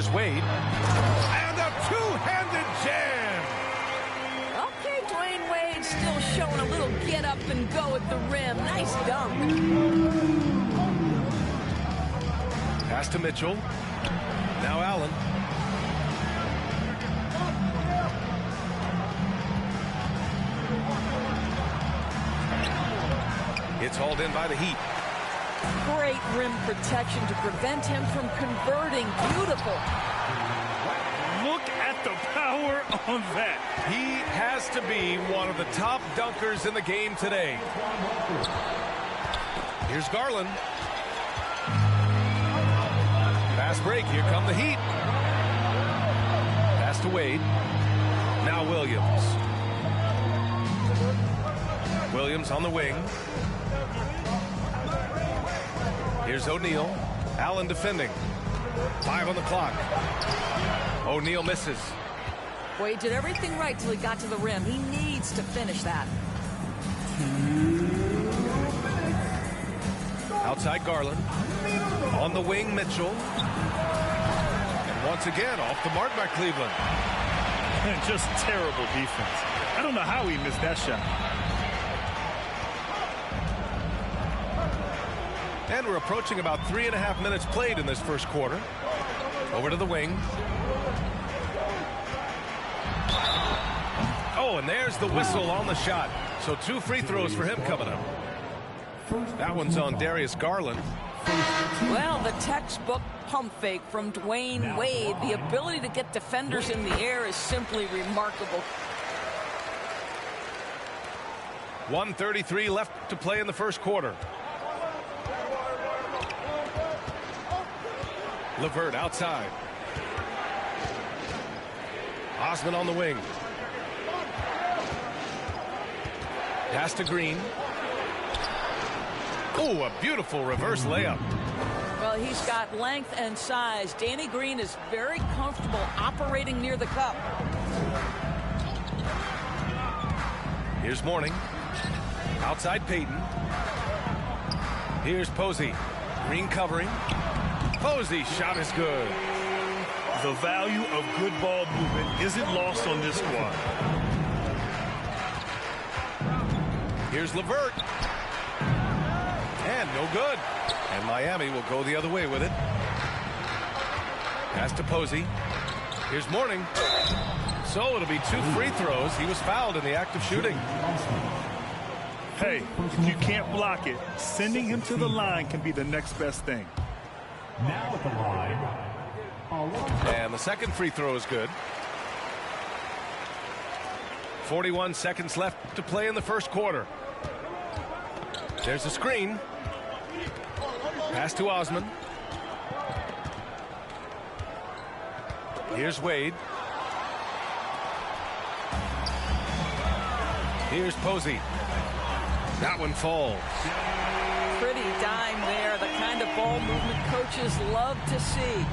Here's Wade. And a two-handed jam. Okay, Dwayne Wade still showing a little get up and go at the rim. Nice dunk. Pass to Mitchell. Now Allen. It's hauled in by the Heat. Great rim protection to prevent him from converting. Beautiful. Look at the power on that. He has to be one of the top dunkers in the game today. Here's Garland. Fast break. Here come the Heat. Pass to Wade. Now Williams. Williams on the wing. Here's O'Neal. Allen defending. 5 on the clock. O'Neal misses. Wade did everything right till he got to the rim. He needs to finish that. Outside Garland. On the wing, Mitchell. And once again, off the mark by Cleveland. And just terrible defense. I don't know how he missed that shot. And we're approaching about 3.5 minutes played in this first quarter. Over to the wing. Oh, and there's the whistle on the shot. So 2 free throws for him coming up. That one's on Darius Garland. Well, the textbook pump fake from Dwayne Wade. The ability to get defenders in the air is simply remarkable. 1:33 left to play in the first quarter. LeVert outside. Osman on the wing. Pass to Green. Oh, a beautiful reverse layup. Well, he's got length and size. Danny Green is very comfortable operating near the cup. Here's Mourning. Outside Payton. Here's Posey. Green covering. Posey shot is good. The value of good ball movement isn't lost on this squad. Here's LeVert. And no good. And Miami will go the other way with it. Pass to Posey. Here's Mourning. So it'll be 2 free throws. He was fouled in the act of shooting. Hey, if you can't block it, sending him to the line can be the next best thing. Now at the line. And the second free throw is good. 41 seconds left to play in the first quarter. There's a screen. Pass to Osman. Here's Wade. Here's Posey. That one falls. Pretty dime there. The kind of ball movement coaches love to see.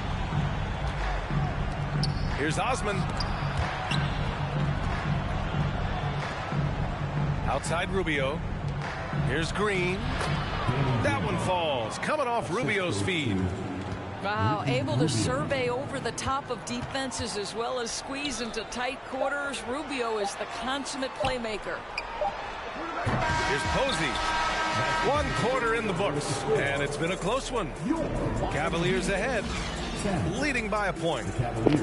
Here's Osman. Outside Rubio. Here's Green. That one falls. Coming off Rubio's feed. Wow, able to survey over the top of defenses as well as squeeze into tight quarters. Rubio is the consummate playmaker. Here's Posey. 1 quarter in the books, and it's been a close one. Cavaliers ahead, leading by a point.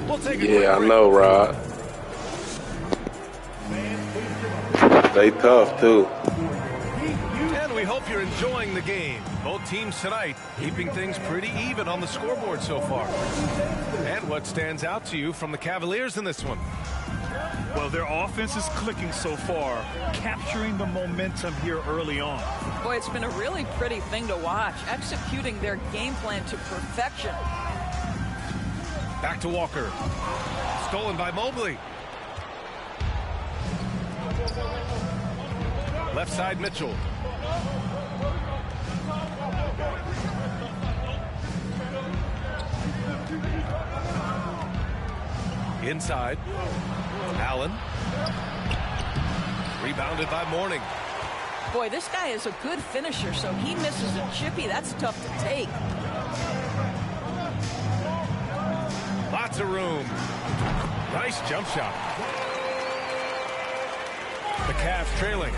We'll take it. Yeah, I know, Rod. They tough, too. And we hope you're enjoying the game. Both teams tonight keeping things pretty even on the scoreboard so far. And what stands out to you from the Cavaliers in this one? Well, their offense is clicking so far, capturing the momentum here early on. Boy, it's been a really pretty thing to watch, executing their game plan to perfection. Back to Walker. Stolen by Mobley. Left side Mitchell. Inside. Allen. Rebounded by Mourning. Boy, this guy is a good finisher, so he misses a chippy. That's tough to take. Lots of room. Nice jump shot. The Cavs trailing.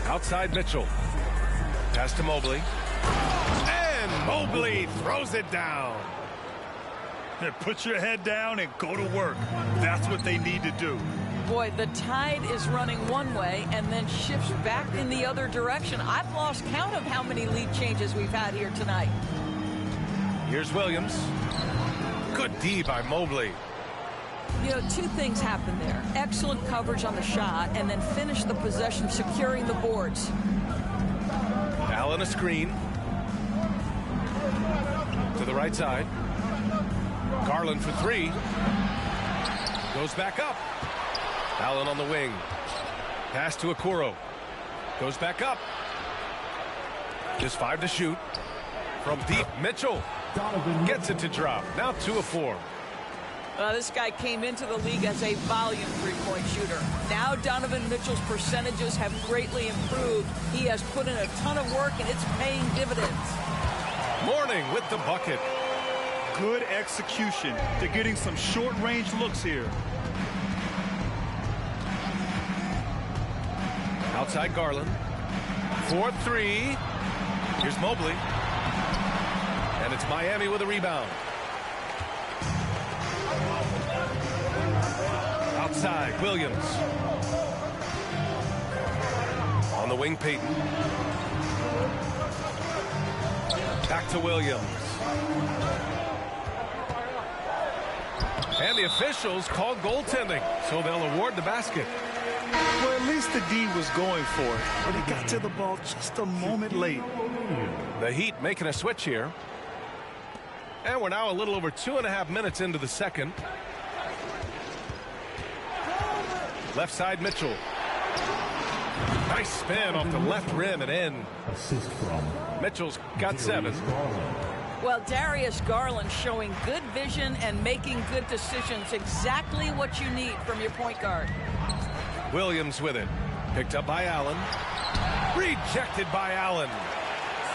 Outside Mitchell. Pass to Mobley. And Mobley throws it down. Put your head down and go to work. That's what they need to do. Boy, the tide is running one way and then shifts back in the other direction. I've lost count of how many lead changes we've had here tonight. Here's Williams. Good D by Mobley. You know, two things happen there. Excellent coverage on the shot, and then finish the possession securing the boards. Allen a screen. To the right side. Garland for three. Goes back up. Allen on the wing. Pass to Okoro. Goes back up. Just 5 to shoot. From deep, Mitchell gets it to drop. Now 2 of 4. This guy came into the league as a volume three-point shooter. Now Donovan Mitchell's percentages have greatly improved. He has put in a ton of work, and it's paying dividends. Mourning with the bucket. Good execution. They're getting some short-range looks here. Outside Garland. 4-3. Here's Mobley. And it's Miami with a rebound. Outside, Williams. On the wing, Payton. Back to Williams. And the officials called goaltending, so they'll award the basket. Well, at least the D was going for it, but he got to the ball just a moment late. The Heat making a switch here. And we're now a little over 2.5 minutes into the second. Left side, Mitchell. Nice spin off the left rim and in. Assist from Mitchell's got 7. Well, Darius Garland showing good vision and making good decisions. Exactly what you need from your point guard. Williams with it. Picked up by Allen. Rejected by Allen.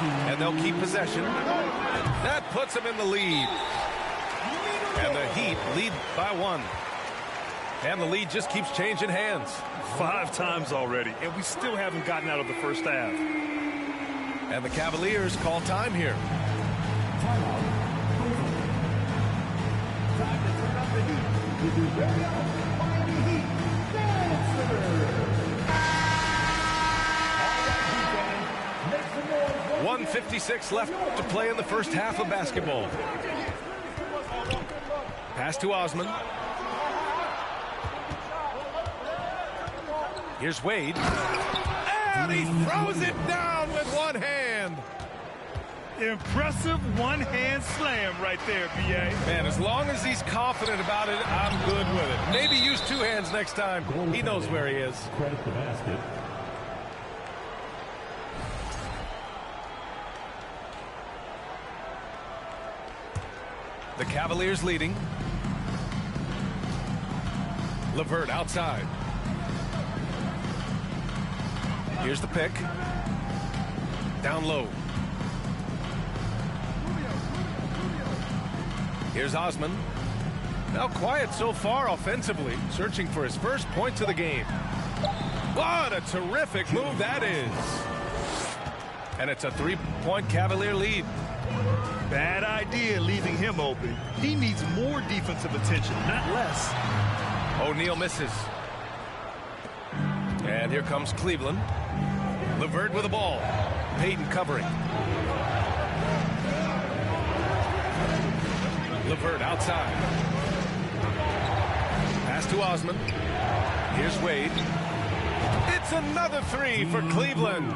And they'll keep possession. That puts them in the lead. And the Heat lead by 1. And the lead just keeps changing hands. 5 times already, and we still haven't gotten out of the first half. And the Cavaliers call time here. .156 left to play in the first half of basketball. Pass to Osman. Here's Wade. And he throws it down with one hand. Impressive one-hand slam right there, B.A. Man, as long as he's confident about it, I'm good with it. Maybe use 2 hands next time. He knows where he is. credit the basket. The Cavaliers leading. LeVert outside. Here's the pick. Down low. Here's Osman. Now quiet so far offensively, searching for his first points of the game. What a terrific move that is. And it's a 3-point Cavalier lead. Bad idea leaving him open. He needs more defensive attention, not less. O'Neal misses. And here comes Cleveland. LeVert with the ball. Payton covering. LeVert outside. Pass to Osman. Here's Wade. It's another 3 for Cleveland.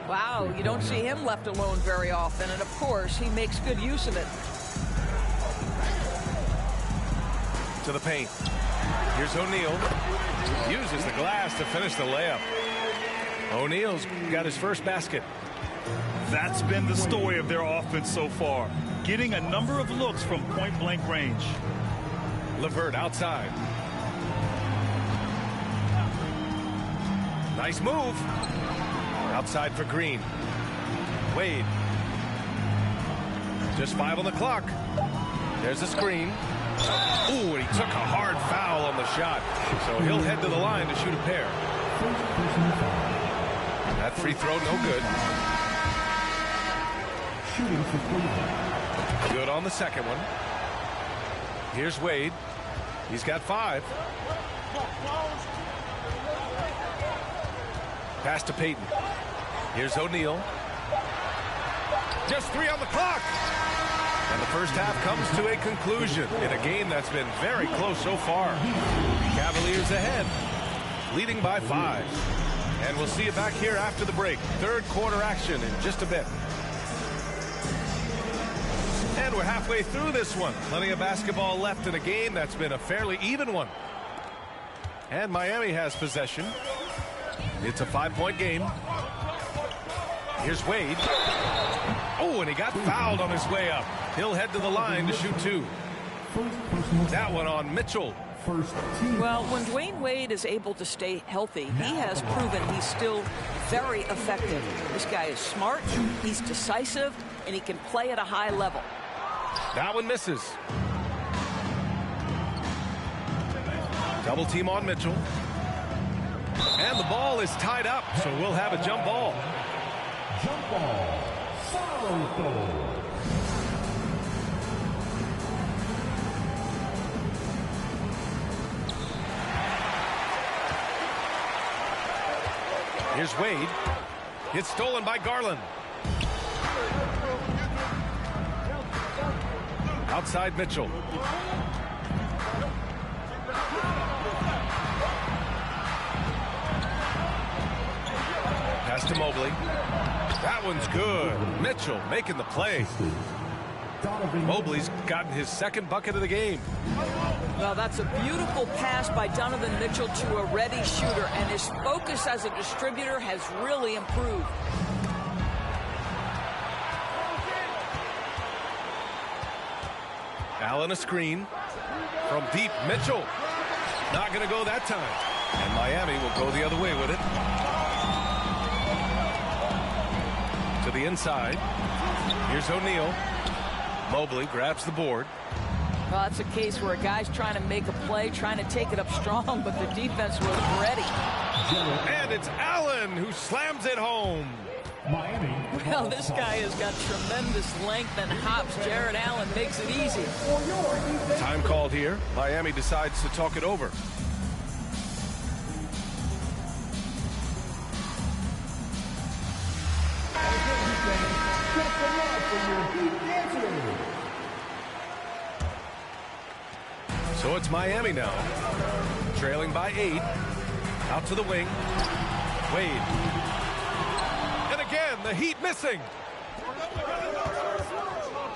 Wow, you don't see him left alone very often, and of course, he makes good use of it. To the paint. Here's O'Neal. Uses the glass to finish the layup. O'Neal's got his first basket. That's been the story of their offense so far. Getting a number of looks from point-blank range. LeVert outside. Nice move. Outside for Green. Wade. Just 5 on the clock. There's the screen. Ooh, and he took a hard foul on the shot. So he'll head to the line to shoot a pair. That free throw, no good. Good on the second one. Here's Wade. He's got 5. Pass to Payton. Here's O'Neal. Just 3 on the clock. And the first half comes to a conclusion in a game that's been very close so far. Cavaliers ahead, leading by 5. And we'll see you back here after the break. Third quarter action in just a bit. And we're halfway through this one. Plenty of basketball left in a game that's been a fairly even one. And Miami has possession. It's a 5-point game. Here's Wade. Oh, and he got fouled on his way up. He'll head to the line to shoot 2. That one on Mitchell. Well, when Dwayne Wade is able to stay healthy, he has proven he's still very effective. This guy is smart, he's decisive, and he can play at a high level. That one misses. Double team on Mitchell. And the ball is tied up, so we'll have a jump ball. Jump ball. Salto. Here's Wade. It's stolen by Garland. Outside Mitchell. Pass to Mobley. That one's good. Mitchell making the play. Mobley's gotten his second bucket of the game. Well, that's a beautiful pass by Donovan Mitchell to a ready shooter, and his focus as a distributor has really improved. Allen a screen from deep. Mitchell not going to go that time, and Miami will go the other way with it. To the inside. Here's O'Neal. Mobley grabs the board. Well, that's a case where a guy's trying to make a play, trying to take it up strong, but the defense was ready. And it's Allen who slams it home. Miami. Well, this guy has got tremendous length and hops. Jared Allen makes it easy. Time called here. Miami decides to talk it over. So it's Miami now, trailing by 8. Out to the wing. Wade. And again, the Heat missing.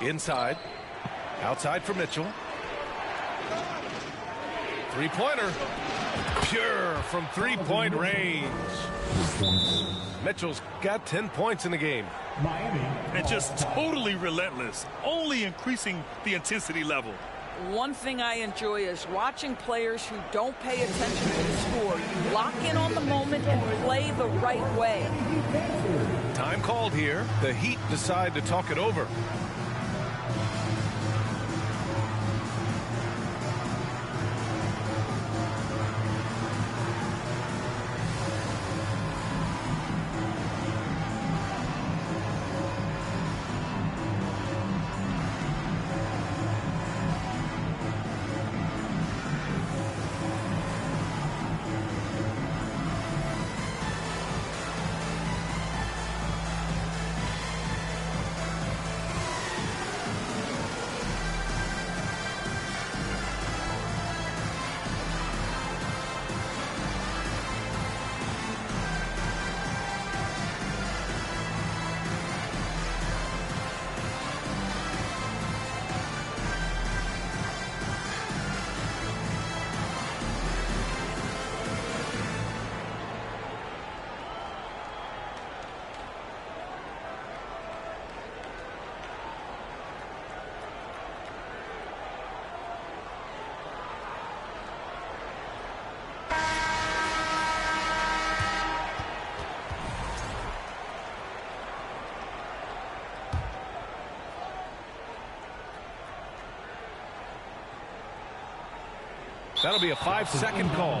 Inside. Outside for Mitchell. Three-pointer. Pure from three-point range. Mitchell's got 10 points in the game. Miami. And just totally relentless, only increasing the intensity level. One thing I enjoy is watching players who don't pay attention to the score. You lock in on the moment and play the right way. Time called here. The Heat decide to talk it over. That'll be a 5-second call.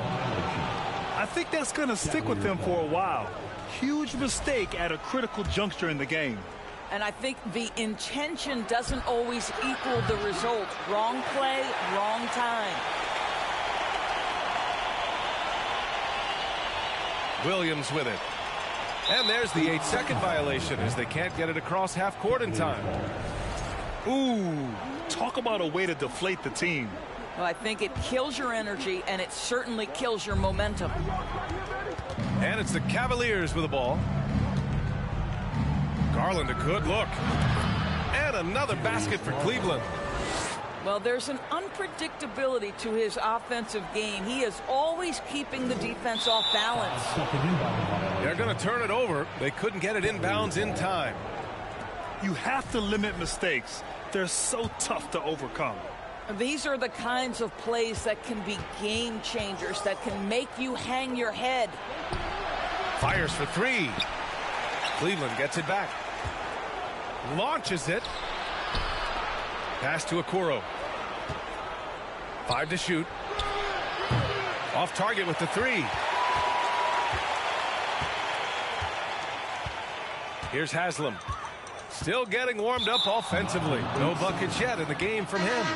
I think that's going to stick with him for a while. Huge mistake at a critical juncture in the game. And I think the intention doesn't always equal the result. Wrong play, wrong time. Williams with it. And there's the 8-second violation as they can't get it across half court in time. Ooh, talk about a way to deflate the team. Well, I think it kills your energy, and it certainly kills your momentum. And it's the Cavaliers with the ball. Garland, a good look. And another basket for Cleveland. Well, there's an unpredictability to his offensive game. He is always keeping the defense off balance. They're going to turn it over. They couldn't get it inbounds in time. You have to limit mistakes. They're so tough to overcome. These are the kinds of plays that can be game changers, that can make you hang your head. Fires for three. Cleveland gets it back. Launches it. Pass to Okoro. 5 to shoot. Off target with the three. Here's Haslam. Still getting warmed up offensively. No buckets yet in the game from him.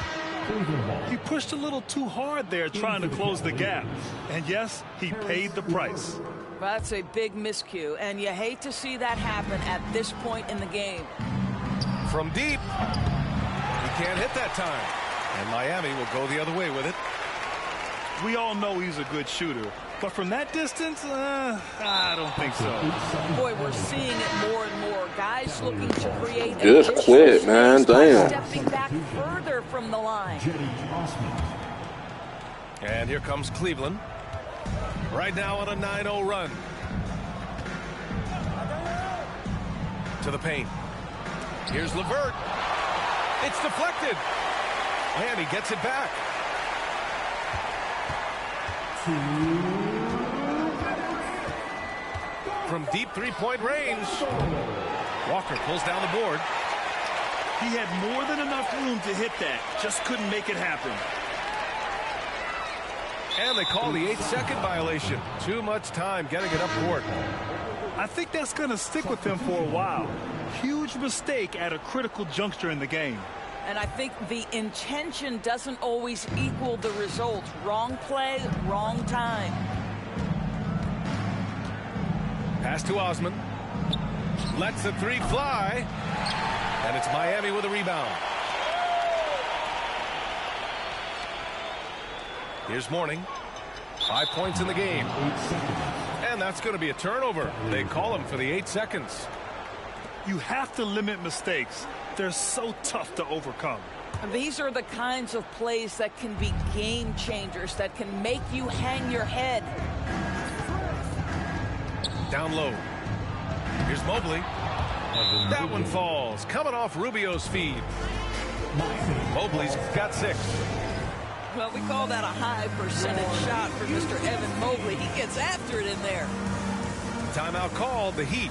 He pushed a little too hard there trying to close the gap. And yes, he paid the price. Well, that's a big miscue, and you hate to see that happen at this point in the game. From deep. He can't hit that time. And Miami will go the other way with it. We all know he's a good shooter. But from that distance, I don't think so. Boy, we're seeing it more and more. Guys looking to create Just quit, man. Damn. Stepping back further from the line. And here comes Cleveland. Right now on a 9-0 run. To the paint. Here's LeVert. It's deflected. And he gets it back. From deep three-point range. Walker pulls down the board. He had more than enough room to hit that. Just couldn't make it happen. And they call the 8-second violation. Too much time getting it up court. I think that's going to stick with him for a while. Huge mistake at a critical juncture in the game. And I think the intention doesn't always equal the result. Wrong play, wrong time. Pass to Osman. Lets the three fly. And it's Miami with a rebound. Here's Mourning. 5 points in the game. And that's going to be a turnover. They call him for the 8 seconds. You have to limit mistakes. They're so tough to overcome. These are the kinds of plays that can be game changers, that can make you hang your head. Down low. Here's Mobley. That one falls. Coming off Rubio's feed. Mobley's got 6. Well, we call that a high percentage shot for Mr. Evan Mobley. He gets after it in there. Timeout called, the Heat.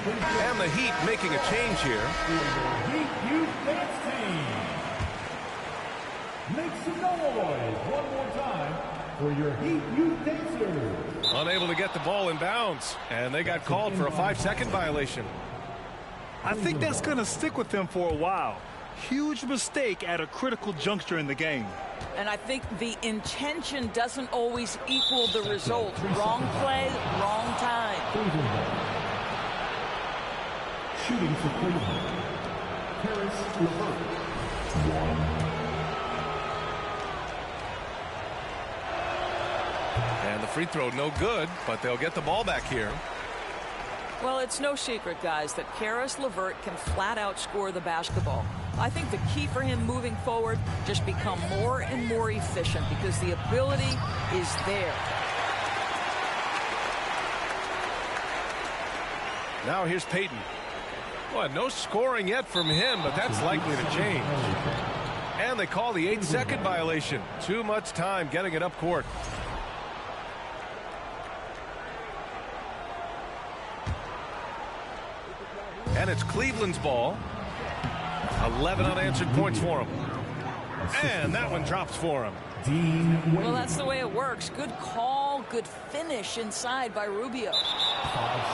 And the Heat making a change here. Heat Youth Dance Team. Make some noise one more time for your Heat Youth Dancers. Unable to get the ball in bounds. And they got called for a 5-second violation. I think that's going to stick with him for a while. Huge mistake at a critical juncture in the game. And I think the intention doesn't always equal the result. Wrong play, wrong time. Shooting for Cleveland, Caris LeVert. And the free throw no good, but they'll get the ball back here. Well, it's no secret, guys, that Caris LeVert can flat out score the basketball. I think the key for him moving forward, just become more and more efficient because the ability is there. Now here's Payton. Well, no scoring yet from him, but that's likely to change. And they call the 8-second violation. Too much time getting it up court. And it's Cleveland's ball. 11 unanswered points for him. And that one drops for him. Well, that's the way it works. Good call, good finish inside by Rubio.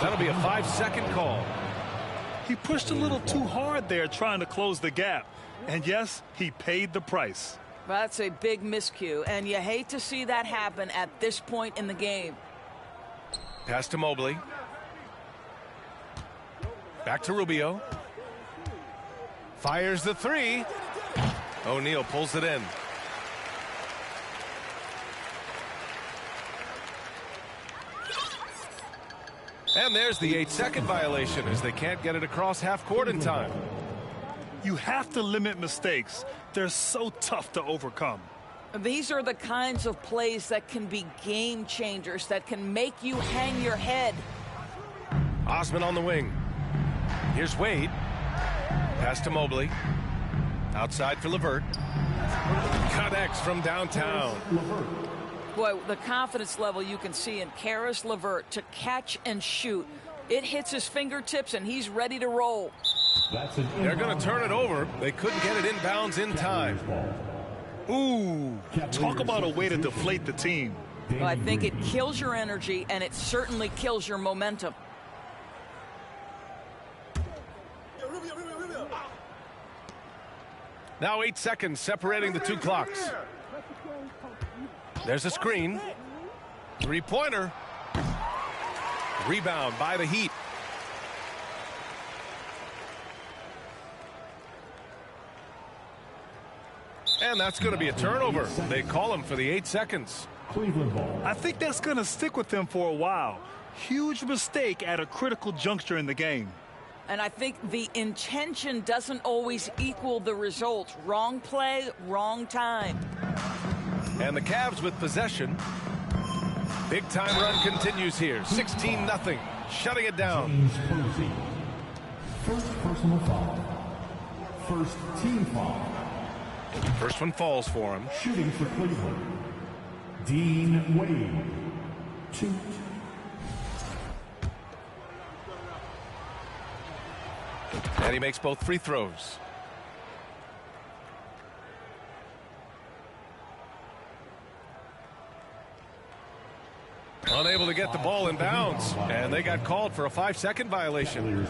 That'll be a 5-second call. He pushed a little too hard there trying to close the gap. And yes, he paid the price. That's a big miscue, and you hate to see that happen at this point in the game. Pass to Mobley. Back to Rubio. Fires the three. O'Neal pulls it in. And there's the 8-second violation as they can't get it across half court in time. You have to limit mistakes. They're so tough to overcome. These are the kinds of plays that can be game changers, that can make you hang your head. Osman on the wing. Here's Wade. Pass to Mobley. Outside for LeVert. Connects from downtown. Boy, the confidence level you can see in Caris LeVert to catch and shoot. It hits his fingertips and he's ready to roll. They're going to turn it over. They couldn't get it inbounds in time. Ooh, talk about a way to deflate the team. Well, I think it kills your energy and it certainly kills your momentum. Now 8 seconds separating the two clocks. There's a screen. Three-pointer. Rebound by the Heat. And that's going to be a turnover. They call him for the 8 seconds. Cleveland ball. I think that's going to stick with him for a while. Huge mistake at a critical juncture in the game. And I think the intention doesn't always equal the result. Wrong play, wrong time. And the Cavs with possession. Big time run continues here. 16-0. Shutting it down. James Posey. First personal foul. First team foul. First one falls for him. Shooting for Cleveland, Dean Wade. 2. And he makes both free throws. Unable to get the ball in bounds, and they got called for a 5-second violation.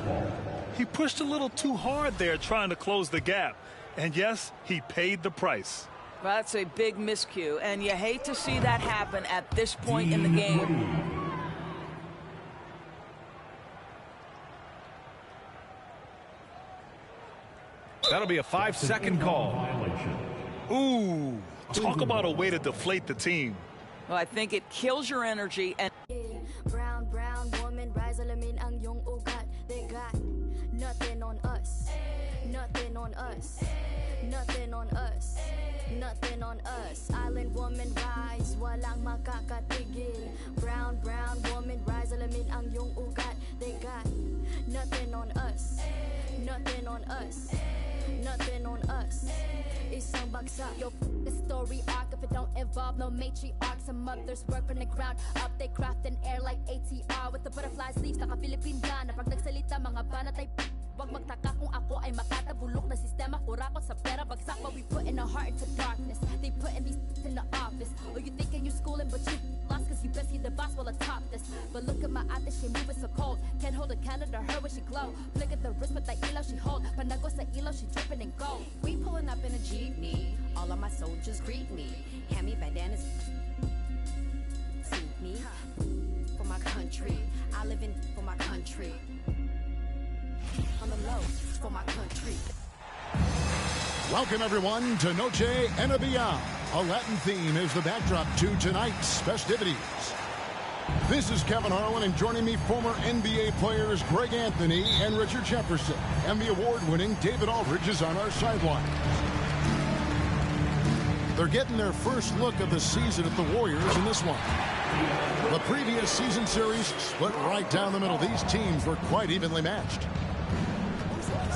He pushed a little too hard there trying to close the gap. And yes, he paid the price. That's a big miscue, and you hate to see that happen at this point in the game. That'll be a 5-second call. Ooh, talk about a way to deflate the team. Well, I think it kills your energy and brown woman rise alamin ang iyong ugat. They got nothing on us. Nothing on us. Nothing on us. Nothing on us. Island woman rise, walang makakatigil. Brown woman rise alamin ang iyong ugat. They got nothing on us. Nothing on us. Nothing on us. Isang bagsak. Yo, the story arc if it don't involve no matriarch. Some mothers work on the ground up. They craft an air like ATR with the butterfly sleeves. Naka-Philippine na pag nagsalita mga banat ay wag magtaka kung ako ay makatabulok na sistema. Kurakot sa pera bagsak but we put in our heart into darkness. They putting these in the office. Or you thinking you schooling but you lost cause you best see the boss while atop this. But look at my ate, she moving so cold. Can't hold hold a candle to her when she glow. Flick at the wrist with the elo she hold. Panago sa elo, she dripping in gold. We pulling up in a jeepney. All of my soldiers greet me. Hand me bandanas. See me for my country. I live in for my country. On the low for my country. Welcome, everyone, to Noche Enabia. A Latin theme is the backdrop to tonight's festivities. This is Kevin Harlan, and joining me, former NBA players Greg Anthony and Richard Jefferson. And the award-winning David Aldridge is on our sidelines. They're getting their first look of the season at the Warriors in this one. The previous season series split right down the middle. These teams were quite evenly matched.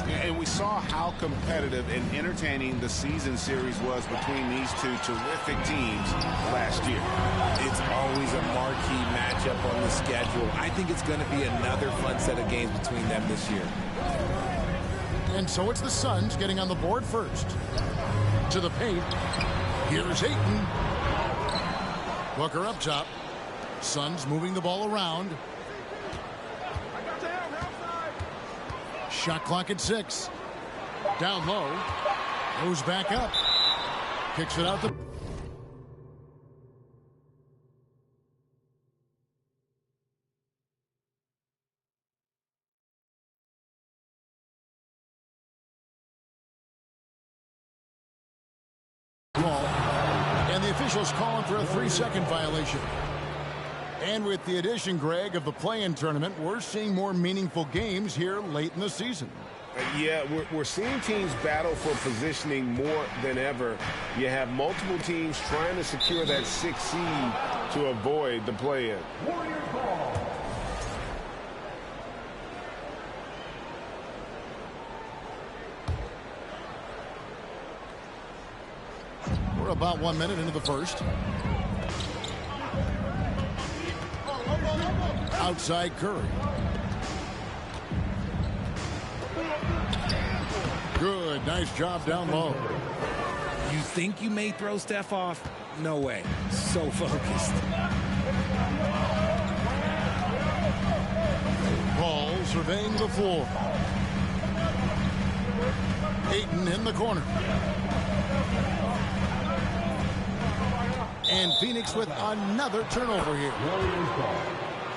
And we saw how competitive and entertaining the season series was between these two terrific teams last year. It's always a marquee matchup on the schedule. I think it's going to be another fun set of games between them this year. And so it's the Suns getting on the board first. To the paint. Here's Ayton. Booker up top. Suns moving the ball around. Shot clock at 6. Down low. Goes back up. Kicks it out the... And the officials calling for a 3-second violation. And with the addition, Greg, of the play-in tournament, we're seeing more meaningful games here late in the season. Yeah, we're seeing teams battle for positioning more than ever. You have multiple teams trying to secure that 6th seed to avoid the play-in. Warriors ball. We're about 1 minute into the first. Outside Curry. Good. Nice job down low. You think you may throw Steph off? No way. So focused. Ball surveying the floor. Ayton in the corner. And Phoenix with another turnover here.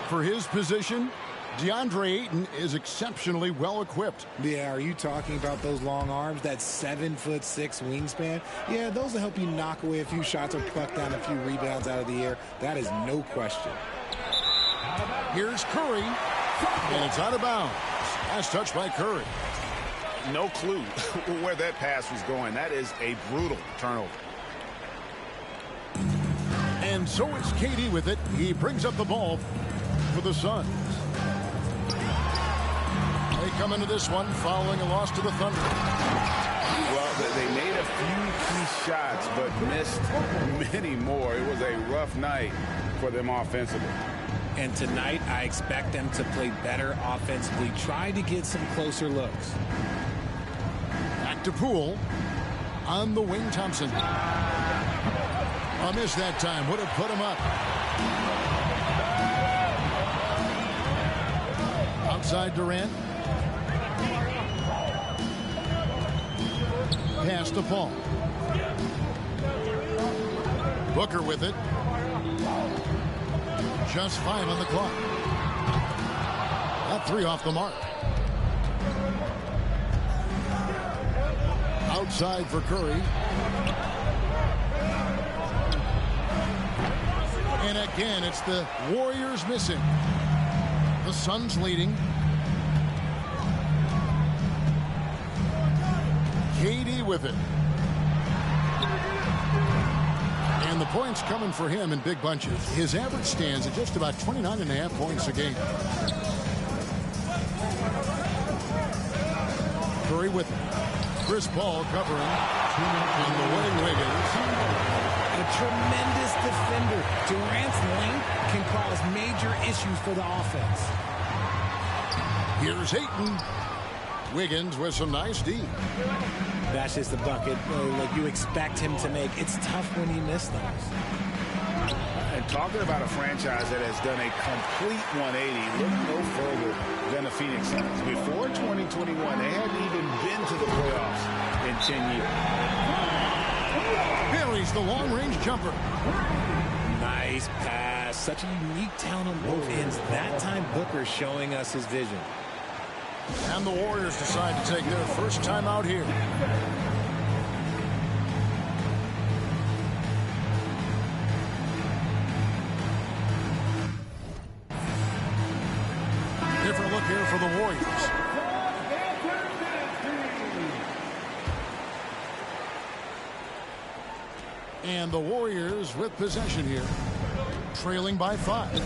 For his position, DeAndre Ayton is exceptionally well equipped. Yeah, are you talking about those long arms, that 7'6" wingspan? Yeah, those will help you knock away a few shots or pluck down a few rebounds out of the air. That is no question. Here's Curry, and it's out of bounds. Last touch by Curry. No clue where that pass was going. That is a brutal turnover. And so it's KD with it. He brings up the ball for the Suns. They come into this one following a loss to the Thunder. Well, they made a few key shots, but missed many more. It was a rough night for them offensively. And tonight, I expect them to play better offensively. Try to get some closer looks. Back to Poole. On the wing, Thompson. A miss that time. Would have put him up. Outside Durant. Pass to Paul. Booker with it. Just 5 on the clock. That 3 off the mark. Outside for Curry. And again, it's the Warriors missing. The Suns leading. KD with it. And the points coming for him in big bunches. His average stands at just about 29.5 points a game. Curry with it. Chris Paul covering. And the winning Wiggins. A tremendous defender. Durant's length can cause major issues for the offense. Here's Ayton. Wiggins with some nice D. That's just the bucket like you expect him to make. It's tough when you miss those. And talking about a franchise that has done a complete 180, look no further than the Phoenix Suns. Before 2021, they hadn't even been to the playoffs in 10 years. Buries the long-range jumper. Nice pass. Such a unique talent on both ends. That time, Booker showing us his vision. And the Warriors decide to take their first time out here. Different look here for the Warriors. And the Warriors with possession here, trailing by 5.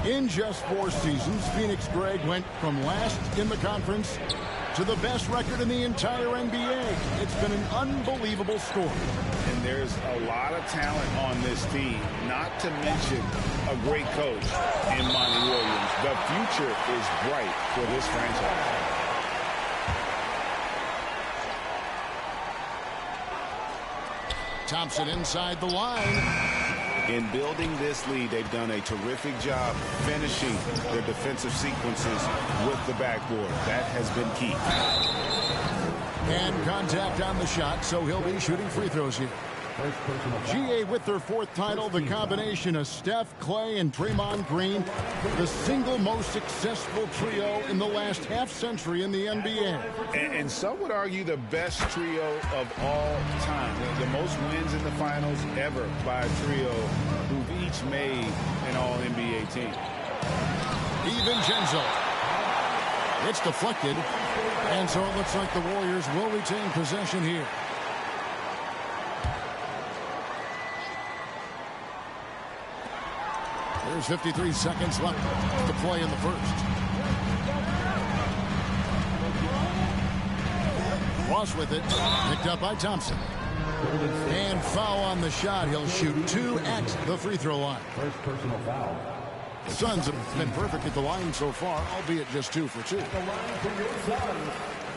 In just 4 seasons, Phoenix, Greg, went from last in the conference to the best record in the entire NBA. It's been an unbelievable story. And there's a lot of talent on this team, not to mention a great coach in Monty Williams. The future is bright for this franchise. Thompson inside the line. In building this lead, they've done a terrific job finishing their defensive sequences with the backboard. That has been key. And contact on the shot, so he'll be shooting free throws here. GA with their 4th title, the combination of Steph, Clay, and Draymond Green, the single most successful trio in the last half-century in the NBA. And some would argue the best trio of all time. The most wins in the finals ever by a trio who've each made an All-NBA team. DiVincenzo. It's deflected, and so it looks like the Warriors will retain possession here. There's 53 seconds left to play in the first. Ross with it, picked up by Thompson. And foul on the shot. He'll shoot 2 at the free throw line. First personal foul. Suns have been perfect at the line so far, albeit just 2 for 2.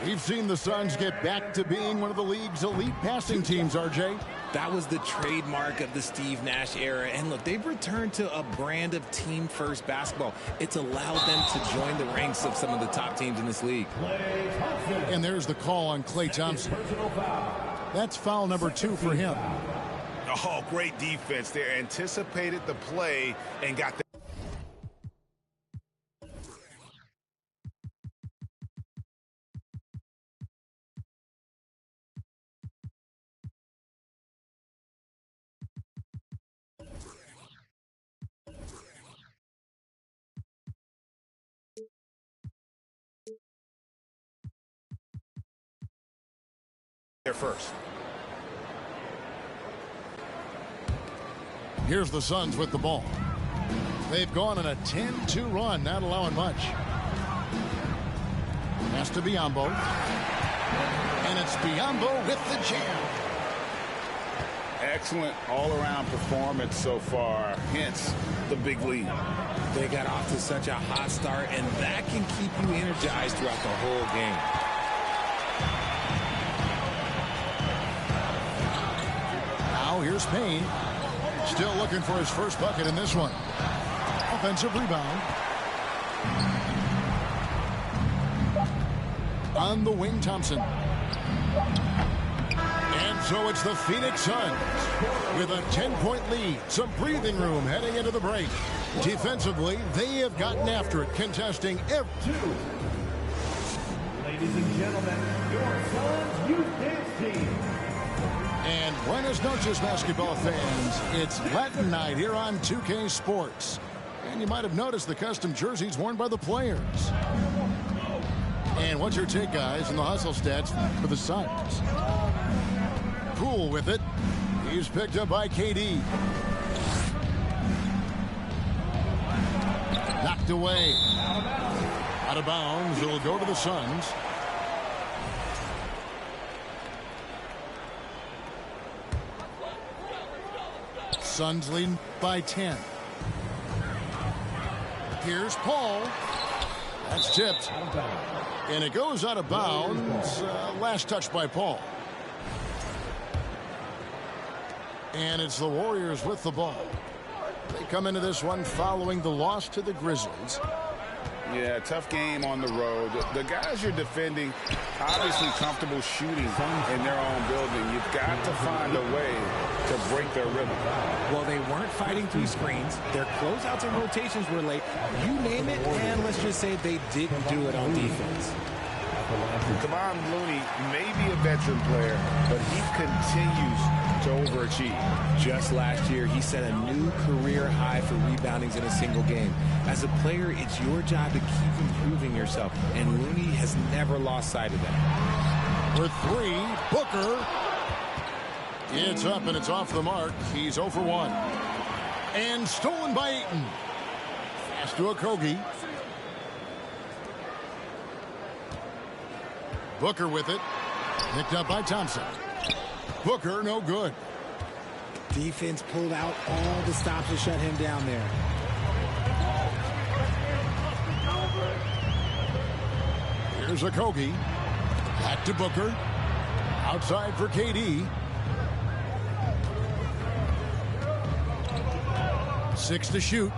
We've seen the Suns get back to being one of the league's elite passing teams, RJ. That was the trademark of the Steve Nash era. And look, they've returned to a brand of team-first basketball. It's allowed them to join the ranks of some of the top teams in this league. And there's the call on Klay Thompson. That's foul number 2 for him. Oh, great defense there. Anticipated the play and got the... first. Here's the Suns with the ball. They've gone on a 10-2 run, not allowing much. Pass to Biyombo. And it's Biyombo with the jam. Excellent all-around performance so far, hence the big lead. They got off to such a hot start, and that can keep you energized throughout the whole game. Now here's Payne. Still looking for his first bucket in this one. Offensive rebound. On the wing, Thompson. And so it's the Phoenix Suns with a 10-point lead. Some breathing room heading into the break. Defensively, they have gotten after it, contesting every... Ladies and gentlemen, your Suns Youth Dance Team. And buenas noches, basketball fans. It's Latin night here on 2K Sports. And you might have noticed the custom jerseys worn by the players. And what's your take, guys, in the hustle stats for the Suns? Poole with it. He's picked up by KD. Knocked away. Out of bounds. It'll go to the Suns. Suns leading by 10. Here's Paul. That's tipped. And it goes out of bounds. Last touch by Paul. And it's the Warriors with the ball. They come into this one following the loss to the Grizzlies. Yeah, tough game on the road. The guys you're defending, obviously comfortable shooting in their own building. You've got to find a way to break their rhythm. Well, they weren't fighting through screens. Their closeouts and rotations were late. You name it, and let's just say they didn't do it on defense. Kevon Looney may be a veteran player, but he continues to overachieve. Just last year, he set a new career high for reboundings in a single game. As a player, it's your job to keep improving yourself, and Looney has never lost sight of that. For three, Booker. It's up and it's off the mark. He's 0 for 1. And stolen by Ayton. Pass to Okogie. Booker with it. Picked up by Thompson. Booker, no good. Defense pulled out all the stops to shut him down there. Here's Okogie. Back to Booker. Outside for KD. 6 to shoot.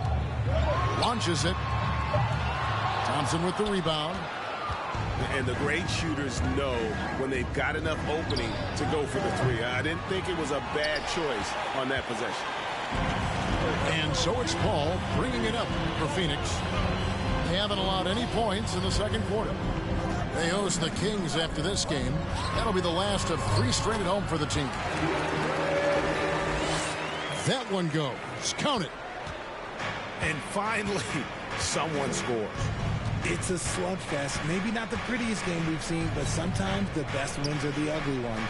Launches it. Thompson with the rebound. And the great shooters know when they've got enough opening to go for the three. I didn't think it was a bad choice on that possession. And so it's Paul bringing it up for Phoenix. They haven't allowed any points in the second quarter. They host the Kings after this game. That'll be the last of 3 straight at home for the team. That one goes. Count it. And finally, someone scores. It's a slugfest. Maybe not the prettiest game we've seen, but sometimes the best wins are the ugly ones.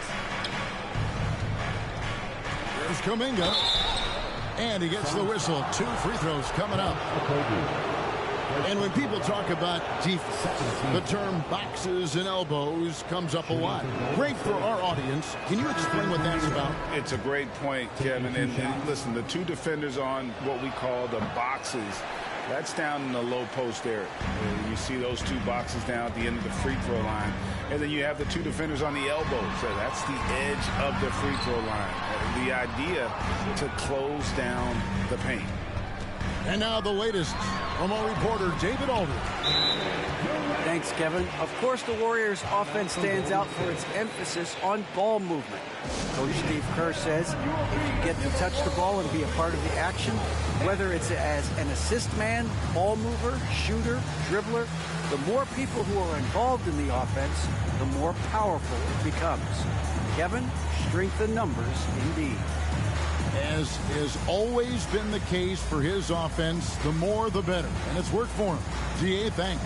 There's Kuminga. And he gets the whistle. 2 free throws coming up. And when people talk about defense, the term boxes and elbows comes up a lot. Great for our audience. Can you explain what that's about? It's a great point, Kevin. And listen, the 2 defenders on what we call the boxes, that's down in the low post area. You see those 2 boxes down at the end of the free throw line. And then you have the 2 defenders on the elbows. So that's the edge of the free throw line. The idea to close down the paint. And now the latest from our reporter, David Aldridge. Thanks, Kevin. Of course, the Warriors' offense stands out for its emphasis on ball movement. Coach Steve Kerr says if you get to touch the ball and be a part of the action, whether it's as an assist man, ball mover, shooter, dribbler, the more people who are involved in the offense, the more powerful it becomes. Kevin, strength in numbers indeed. As has always been the case for his offense, the more the better. And it's worked for him. DA, thanks.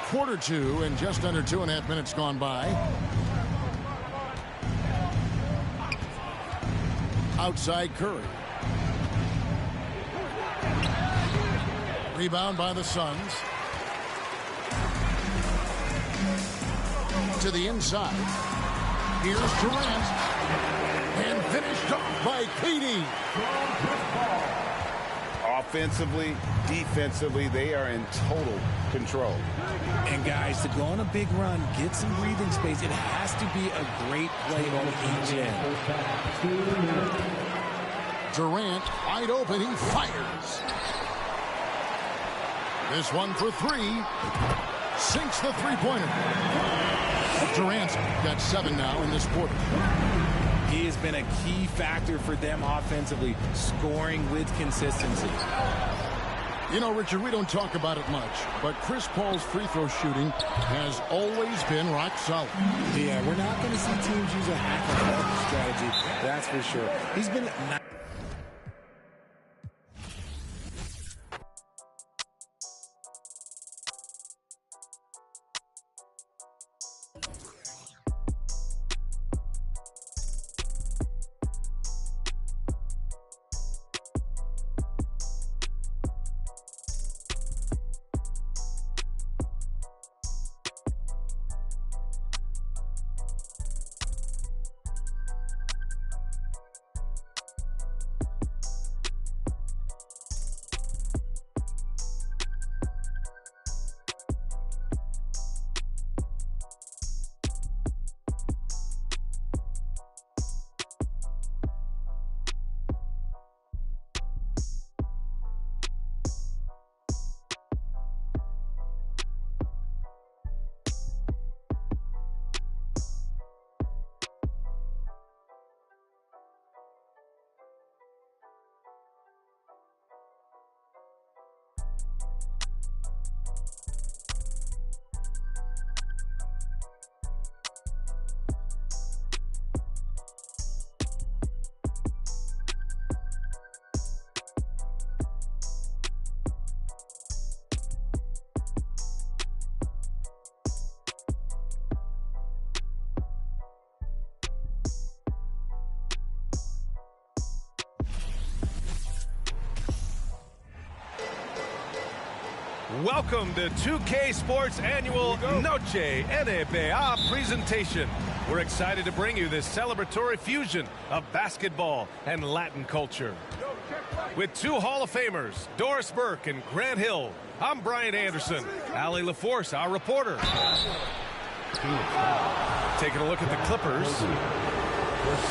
Quarter 2 and just under 2.5 minutes gone by. Outside Curry. Rebound by the Suns. To the inside. Here's Durant. And finished off by KD. Offensively, defensively, they are in total control. And guys, to go on a big run, get some breathing space, it has to be a great play on each end. Durant wide open, he fires. This one for 3. Sinks the three-pointer. Durant's got 7 now in this quarter. He has been a key factor for them offensively, scoring with consistency. You know, Richard, we don't talk about it much, but Chris Paul's free throw shooting has always been rock solid. Yeah, we're not going to see teams use a hack-and-cut strategy, that's for sure. He's been Welcome to 2K Sports Annual Noche NBA presentation. We're excited to bring you this celebratory fusion of basketball and Latin culture. With two Hall of Famers, Doris Burke and Grant Hill, I'm Brian Anderson. Allie LaForce, our reporter. Taking a look at the Clippers.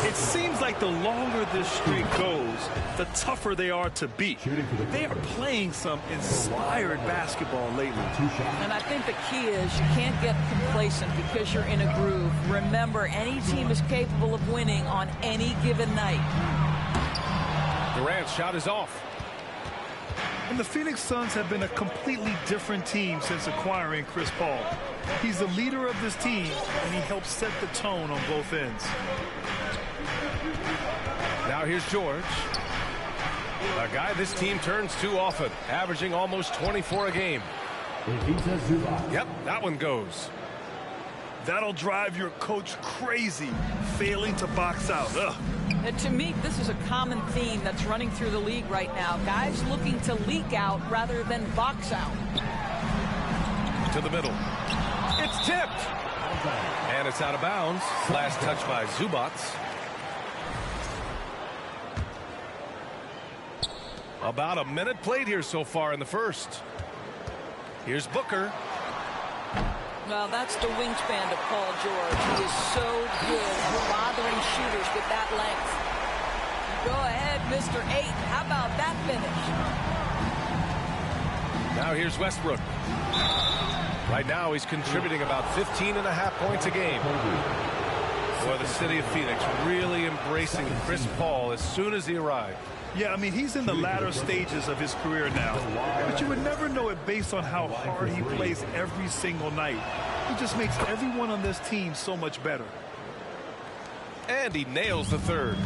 It seems like the longer this streak goes, the tougher they are to beat. They are playing some inspired basketball lately. And I think the key is you can't get complacent because you're in a groove. Remember, any team is capable of winning on any given night. Durant's shot is off. And the Phoenix Suns have been a completely different team since acquiring Chris Paul. He's the leader of this team, and he helps set the tone on both ends. Now here's George. A guy this team turns to often, averaging almost 24 a game. Yep, that one goes. That'll drive your coach crazy, failing to box out. Ugh. And to me, this is a common theme that's running through the league right now. Guys looking to leak out rather than box out. To the middle. It's tipped. And it's out of bounds. Last touch by Zubac. About a minute played here so far in the first. Here's Booker. Well, that's the wingspan of Paul George. He is so good at bothering shooters with that length. Go ahead, Mr. 8. How about that finish? Now here's Westbrook. Right now he's contributing about 15.5 points a game. Boy, the city of Phoenix really embracing Chris Paul as soon as he arrived. Yeah, I mean, he's in the latter stages of his career now. But you would never know it based on how hard he plays every single night. He just makes everyone on this team so much better. And he nails the third.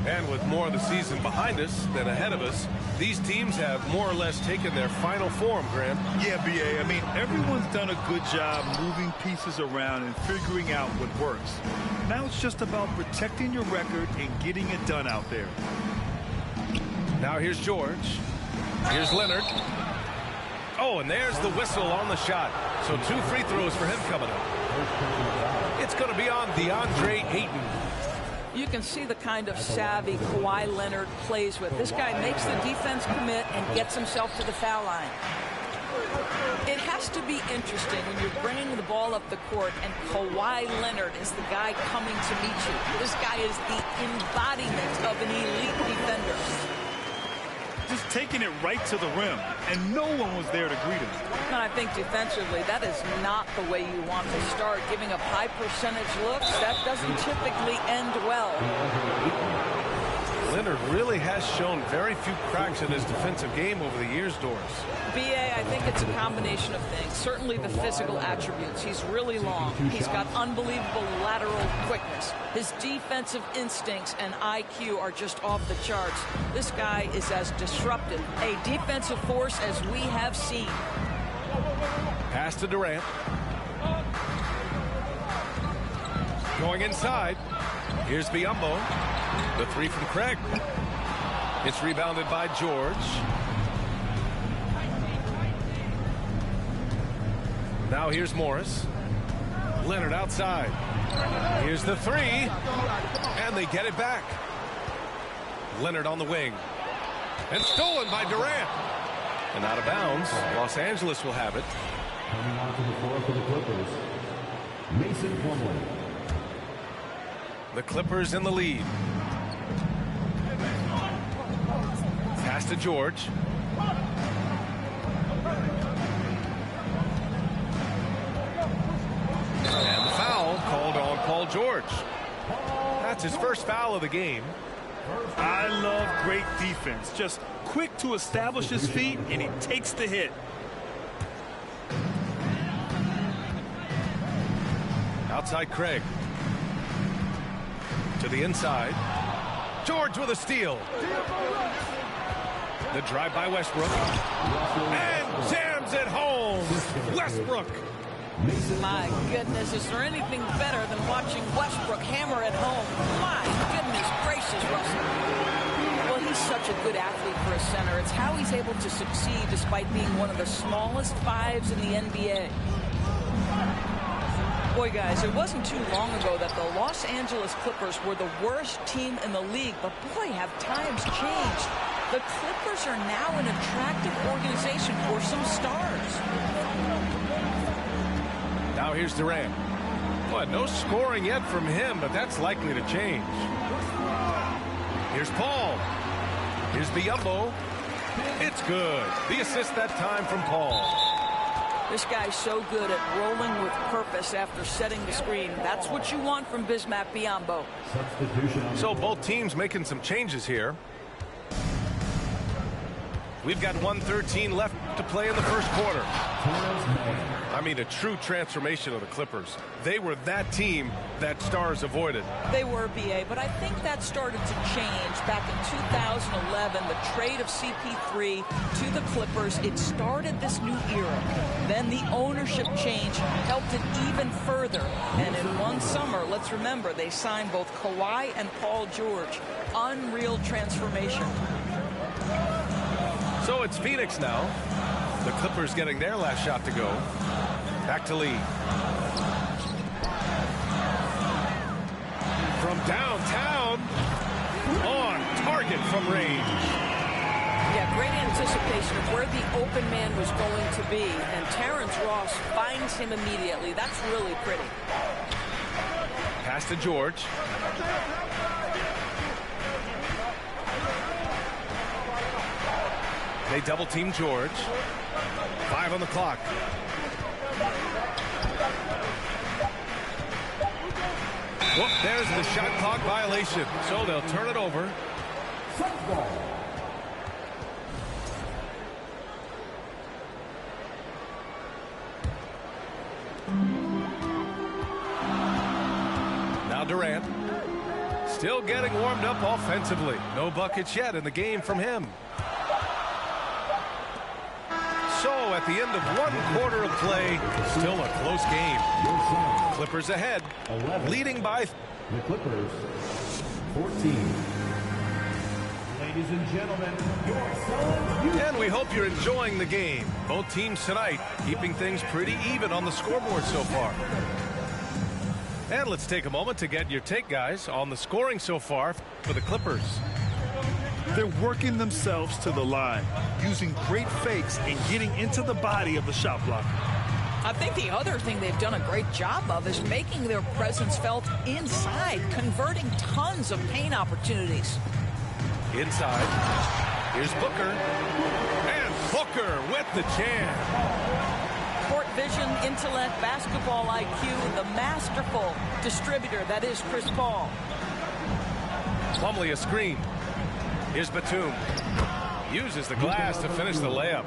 And with more of the season behind us than ahead of us, these teams have more or less taken their final form, Grant. Yeah, B.A., I mean, everyone's done a good job moving pieces around and figuring out what works. Now it's just about protecting your record and getting it done out there. Now here's George. Here's Leonard. Oh, and there's the whistle on the shot. So 2 free throws for him coming up. It's going to be on DeAndre Ayton. You can see the kind of savvy Kawhi Leonard plays with. This guy makes the defense commit and gets himself to the foul line. It has to be interesting when you're bringing the ball up the court and Kawhi Leonard is the guy coming to meet you. This guy is the embodiment of an elite defender. Just taking it right to the rim, and no one was there to greet him. And I think defensively, that is not the way you want to start. Giving up high percentage looks, that doesn't typically end well. Leonard really has shown very few cracks in his defensive game over the years, Doris. B.A., I think it's a combination of things. Certainly the physical attributes. He's really long. He's got unbelievable lateral quickness. His defensive instincts and IQ are just off the charts. This guy is as disruptive, a defensive force as we have seen. Pass to Durant. Going inside. Here's Biyombo. The three from Craig. It's rebounded by George. Now here's Morris. Leonard outside. Here's the three. And they get it back. Leonard on the wing. And stolen by Durant. And out of bounds. Los Angeles will have it. Coming onto the floor for the Clippers, Mason Plumlee. The Clippers in the lead. Pass to George. And the foul called on Paul George. That's his first foul of the game. I love great defense. Just quick to establish his feet, and he takes the hit. Outside Craig. To the inside. George with a steal. The drive by Westbrook. And jams it home. Westbrook. My goodness, is there anything better than watching Westbrook hammer at home? My goodness gracious, Russell. Well, he's such a good athlete for a center. It's how he's able to succeed despite being one of the smallest fives in the NBA. Boy, guys, it wasn't too long ago that the Los Angeles Clippers were the worst team in the league, but boy, have times changed. The Clippers are now an attractive organization for some stars. Now here's Durant. Well, no scoring yet from him, but that's likely to change. Here's Paul. Here's Biyombo. It's good. The assist that time from Paul. This guy's so good at rolling with purpose after setting the screen. That's what you want from Bismack Biyombo. So both teams making some changes here. We've got 1:13 left to play in the first quarter. I mean, a true transformation of the Clippers. They were that team that stars avoided. They were, BA, but I think that started to change back in 2011. The trade of CP3 to the Clippers, it started this new era. Then the ownership change helped it even further. And in one summer, let's remember, they signed both Kawhi and Paul George. Unreal transformation. So it's Phoenix now. The Clippers getting their last shot to go. Back to Lee. From downtown. On target from range. Yeah, great anticipation of where the open man was going to be. And Terrence Ross finds him immediately. That's really pretty. Pass to George. They double team George. 5 on the clock. Whoop, there's the shot clock violation. So they'll turn it over. Now Durant. Still getting warmed up offensively. No buckets yet in the game from him. So at the end of one quarter of play, still a close game. Clippers ahead, 11. leading by. The Clippers, 14. Ladies and gentlemen, your son. And we hope you're enjoying the game. Both teams tonight keeping things pretty even on the scoreboard so far. And let's take a moment to get your take, guys, on the scoring so far for the Clippers. They're working themselves to the line, using great fakes and getting into the body of the shot blocker. I think the other thing they've done a great job of is making their presence felt inside, converting tons of paint opportunities. Inside, here's Booker. And Booker with the jam. Court vision, intellect, basketball IQ, the masterful distributor that is Chris Paul. Plumlee a screen. Here's Batum. Uses the glass to finish the layup.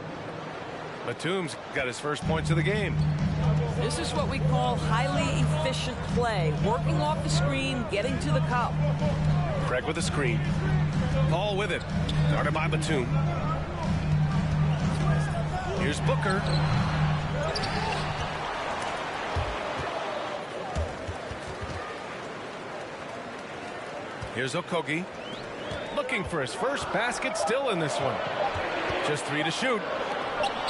Batum's got his first points of the game. This is what we call highly efficient play. Working off the screen, getting to the cup. Craig with the screen. Paul with it. Guarded by Batum. Here's Booker. Here's Okogie. Looking for his first basket, still in this one. Just 3 to shoot.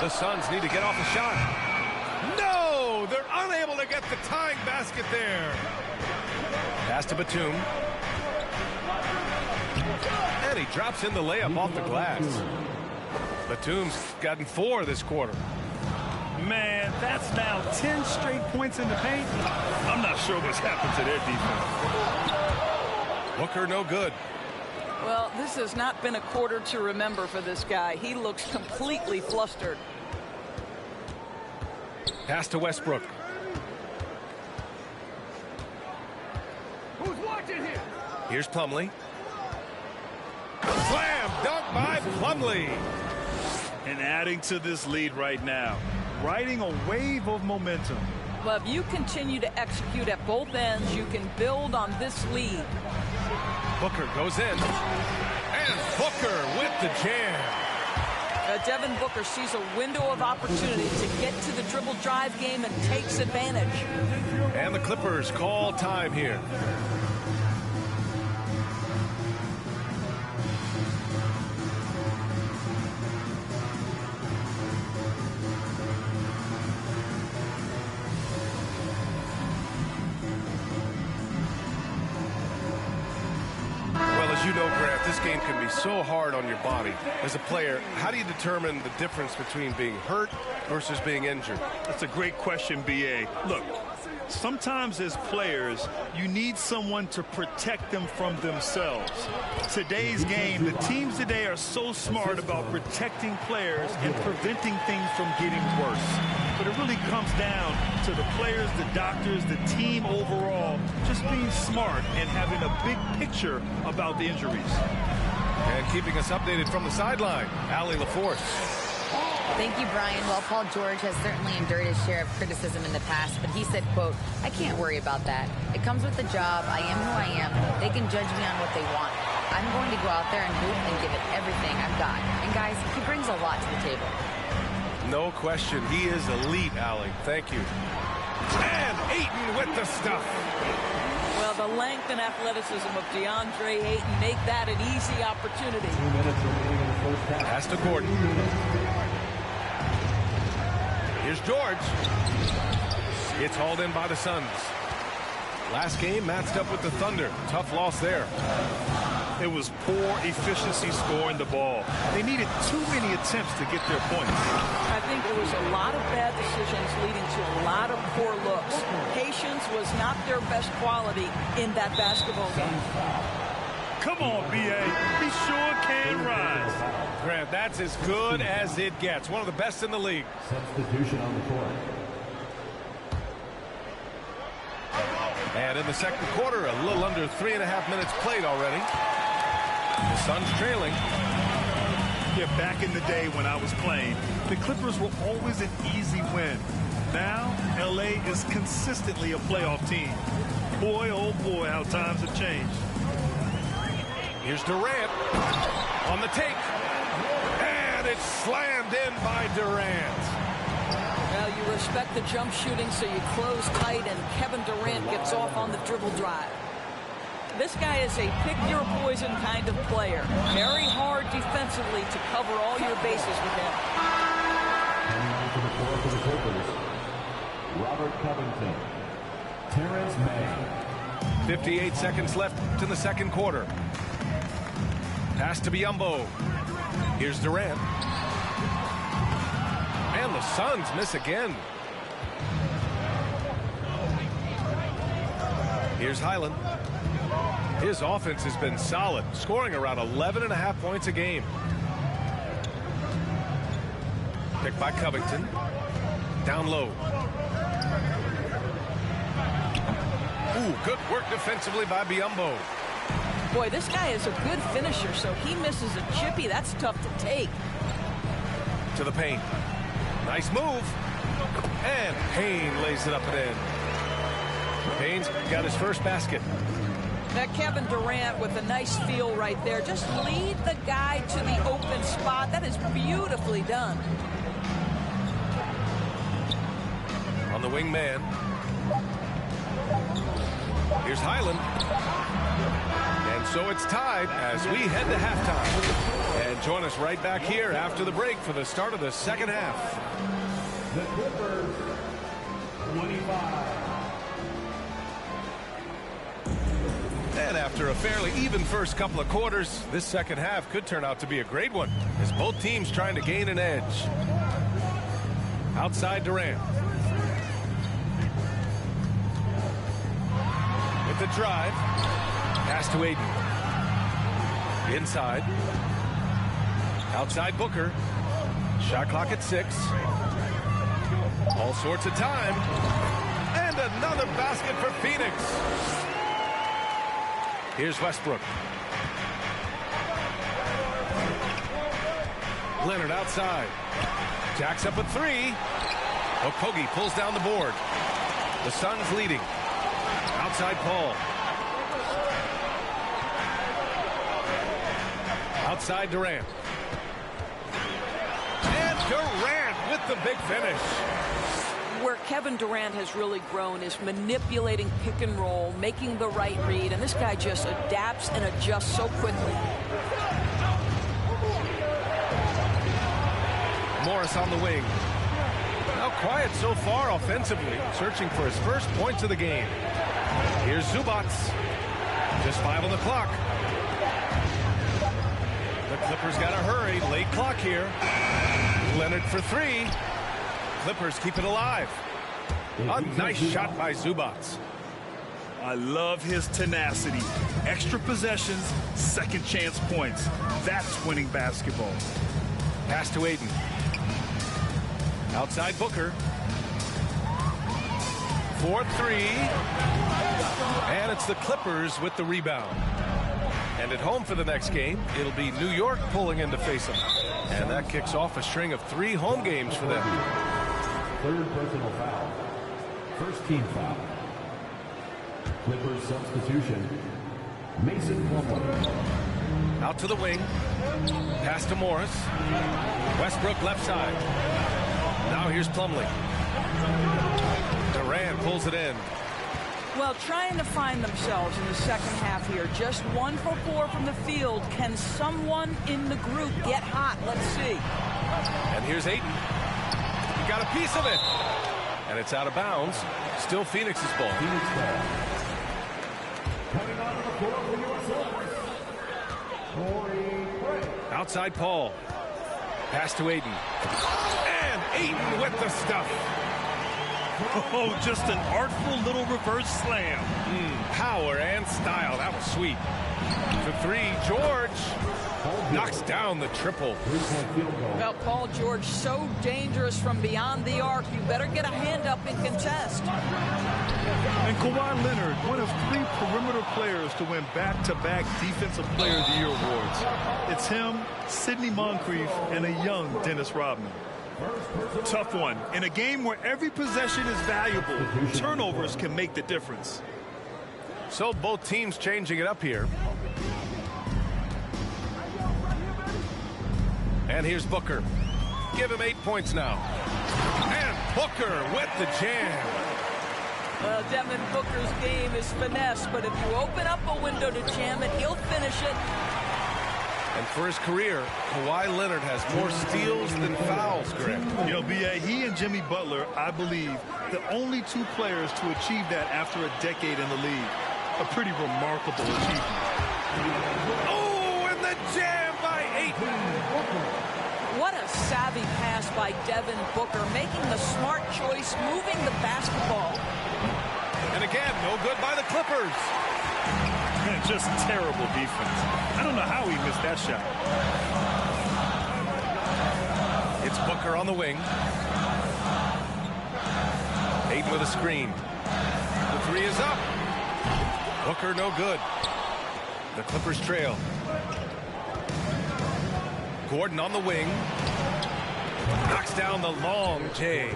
The Suns need to get off a shot. No! They're unable to get the tying basket there. Pass to Batum. And he drops in the layup off the glass. Batum's gotten 4 this quarter. Man, that's now 10 straight points in the paint. I'm not sure what's happened to their defense. Booker no good. Well, this has not been a quarter to remember for this guy. He looks completely flustered. Pass to Westbrook. Who's watching here? Here's Plumlee. Slam dunk by Plumlee. And adding to this lead right now, riding a wave of momentum. Well, if you continue to execute at both ends, you can build on this lead. Booker goes in. And Booker with the jam. Devin Booker sees a window of opportunity to get to the dribble drive game and takes advantage. And the Clippers call time here. that this game can be so hard on your body. As a player, how do you determine the difference between being hurt versus being injured? That's a great question, B.A. Look, sometimes as players, you need someone to protect them from themselves. Today's game, the teams today are so smart about protecting players and preventing things from getting worse. But it really comes down to the players, the doctors, the team overall, just being smart and having a big picture about the injuries. And keeping us updated from the sideline, Allie LaForce. Thank you, Brian. Well, Paul George has certainly endured his share of criticism in the past, but he said, quote, "I can't worry about that. It comes with the job. I am who I am. They can judge me on what they want. I'm going to go out there and hoop and give it everything I've got." And guys, he brings a lot to the table. No question. He is elite, Allie. Thank you. And Ayton with the stuff. Well, the length and athleticism of DeAndre Ayton make that an easy opportunity. Pass to Gordon. Here's George. It's hauled in by the Suns. Last game matched up with the Thunder. Tough loss there. It was poor efficiency scoring the ball. They needed too many attempts to get their points. I think there was a lot of bad decisions leading to a lot of poor looks. Patience was not their best quality in that basketball game. Come on, B.A. He sure can rise. Grant, that's as good as it gets. One of the best in the league. Substitution on the court. And in the second quarter, a little under 3.5 minutes played already. The Suns trailing. Yeah, back in the day when I was playing, the Clippers were always an easy win. Now, L.A. is consistently a playoff team. Boy, oh boy, how times have changed. Here's Durant on the take. And it's slammed in by Durant. Well, you respect the jump shooting, so you close tight, and Kevin Durant gets off on the dribble drive. This guy is a pick-your-poison kind of player. Very hard defensively to cover all your bases with him. To the floor for the Clippers, Robert Covington, Terrence Mann. 58 seconds left in the second quarter. Pass to Biyombo. Here's Durant. And the Suns miss again. Here's Highland. His offense has been solid, scoring around 11.5 points a game. Picked by Covington. Down low. Ooh, good work defensively by Biyombo. Boy, this guy is a good finisher, so he misses a chippy. That's tough to take. To the paint. Nice move. And Payne lays it up and in. Payne's got his first basket. That Kevin Durant with a nice feel right there. Just lead the guy to the open spot. That is beautifully done. On the wing man. Here's Highland. And so it's tied as we head to halftime. And join us right back here after the break for the start of the second half. The Clippers, 25. And after a fairly even first couple of quarters, this second half could turn out to be a great one as both teams trying to gain an edge. Outside Durant. With the drive. Pass to Ayton. Inside. Outside Booker. Shot clock at 6. All sorts of time. And another basket for Phoenix. Here's Westbrook. Leonard outside. Jacks up a 3. Okogie pulls down the board. The Suns leading. Outside Paul. Outside Durant. And Durant with the big finish. Where Kevin Durant has really grown is manipulating pick and roll, making the right read, and this guy just adapts and adjusts so quickly. Morris on the wing. Now quiet so far offensively, searching for his first points of the game. Here's Zubac. Just 5 on the clock. Clippers got to hurry. Late clock here. Leonard for three. Clippers keep it alive. A nice shot by Zubac. I love his tenacity. Extra possessions, second chance points. That's winning basketball. Pass to Ayton. Outside Booker. 4-3. And it's the Clippers with the rebound. And at home for the next game, it'll be New York pulling in to face them. And that kicks off a string of 3 home games for them. Third personal foul. First team foul. Clippers substitution. Mason Plumlee. Out to the wing. Pass to Morris. Westbrook left side. Now here's Plumlee. Durant pulls it in. Well, trying to find themselves in the second half here. Just 1 for 4 from the field. Can someone in the group get hot? Let's see. And here's Ayton. He got a piece of it. And it's out of bounds. Still Phoenix's ball. Outside Paul. Pass to Ayton. And Ayton with the stuff. Oh, just an artful little reverse slam. Power and style. That was sweet. For three, George knocks down the triple. Well, Paul George, so dangerous from beyond the arc. You better get a hand up and contest. And Kawhi Leonard, one of 3 perimeter players to win back-to-back Defensive Player of the Year awards. It's him, Sidney Moncrief, and a young Dennis Rodman. Tough one. In a game where every possession is valuable, turnovers can make the difference. So both teams changing it up here. And here's Booker. Give him 8 points now. And Booker with the jam. Well, Devin Booker's game is finesse, but if you open up a window to jam it, he'll finish it. And for his career, Kawhi Leonard has more steals than fouls, Greg. You know, B.A., he and Jimmy Butler, I believe, the only 2 players to achieve that after a decade in the league. A pretty remarkable achievement. Oh, and the jam by Ayton. What a savvy pass by Devin Booker, making the smart choice, moving the basketball. And again, no good by the Clippers. Just terrible defense. I don't know how he missed that shot. It's Booker on the wing. Ayton with a screen. The 3 is up. Booker no good. The Clippers trail. Gordon on the wing. Knocks down the long J.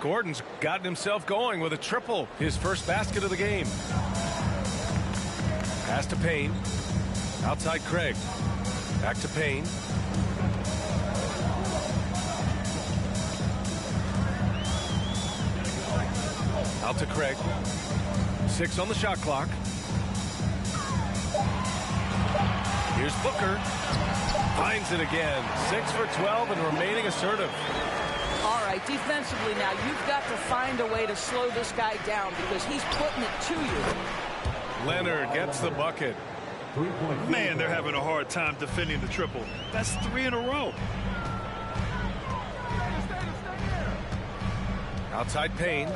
Gordon's gotten himself going with a triple. His first basket of the game. Pass to Payne. Outside Craig. Back to Payne. Out to Craig. 6 on the shot clock. Here's Booker. Finds it again. 6 for 12 and remaining assertive. All right, defensively now, you've got to find a way to slow this guy down because he's putting it to you. Leonard gets the bucket. Man, they're having a hard time defending the triple. That's 3 in a row. Outside Payne.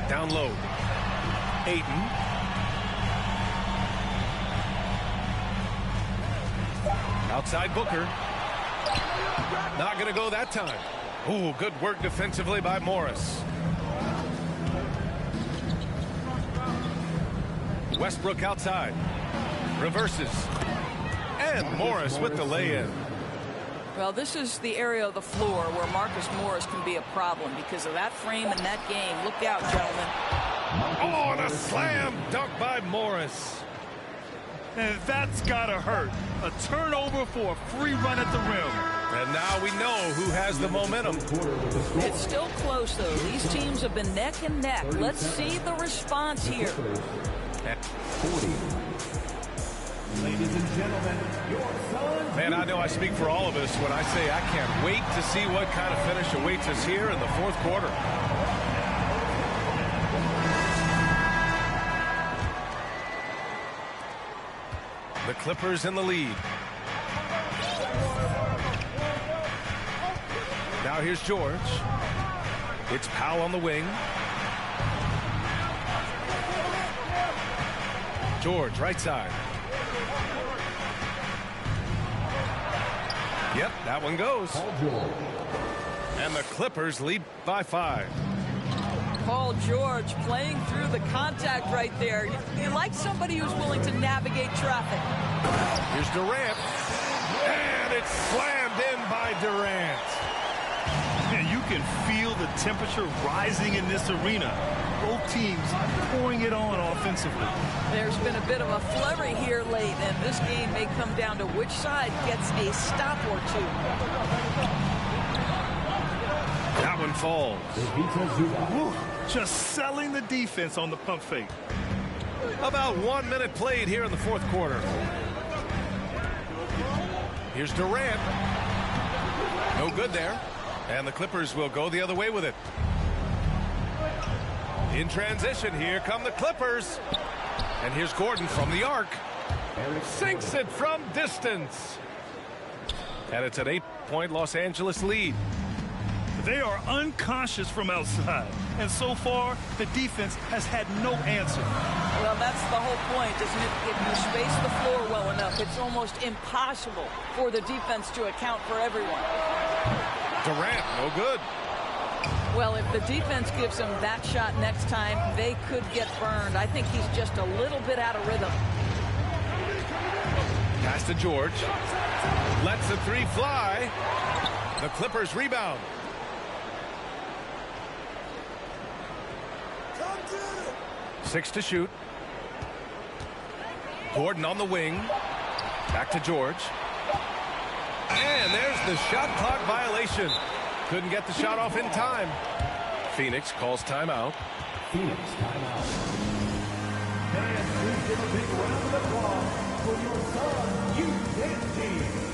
Down low. Ayton. Outside Booker. Not going to go that time. Ooh, good work defensively by Morris. Westbrook outside. Reverses. And Morris with the lay-in. Well, this is the area of the floor where Marcus Morris can be a problem because of that frame and that game. Look out, gentlemen. Oh, and a slam dunk by Morris. And that's got to hurt. A turnover for a free run at the rim. And now we know who has the momentum. It's still close, though. These teams have been neck and neck. Let's see the response here. 40. Ladies and gentlemen, your son. Man, I know I speak for all of us when I say I can't wait to see what kind of finish awaits us here in the 4th quarter. Clippers in the lead. Now here's George. It's Powell on the wing. George, right side. Yep, that one goes. And the Clippers lead by 5. Paul George playing through the contact right there. You like somebody who's willing to navigate traffic. Here's Durant. And it's slammed in by Durant. And you can feel the temperature rising in this arena. Both teams pouring it on offensively. There's been a bit of a flurry here late, and this game may come down to which side gets a stop or two. That one falls. Woo, just selling the defense on the pump fake. About 1 minute played here in the fourth quarter. Here's Durant. No good there. And the Clippers will go the other way with it. In transition, here come the Clippers. And here's Gordon from the arc. Sinks it from distance. And it's an 8-point Los Angeles lead. They are unconscious from outside. And so far, the defense has had no answer. Well, that's the whole point, isn't it? If you space the floor well enough, it's almost impossible for the defense to account for everyone. Durant, no good. Well, if the defense gives him that shot next time, they could get burned. I think he's just a little bit out of rhythm. Pass to George. Lets the three fly. The Clippers rebound. Six to shoot. Gordon on the wing. Back to George. And there's the shot clock violation. Couldn't get the shot off in time. Phoenix calls timeout. Phoenix timeout. And please give a big round of applause for your Sun U10 team.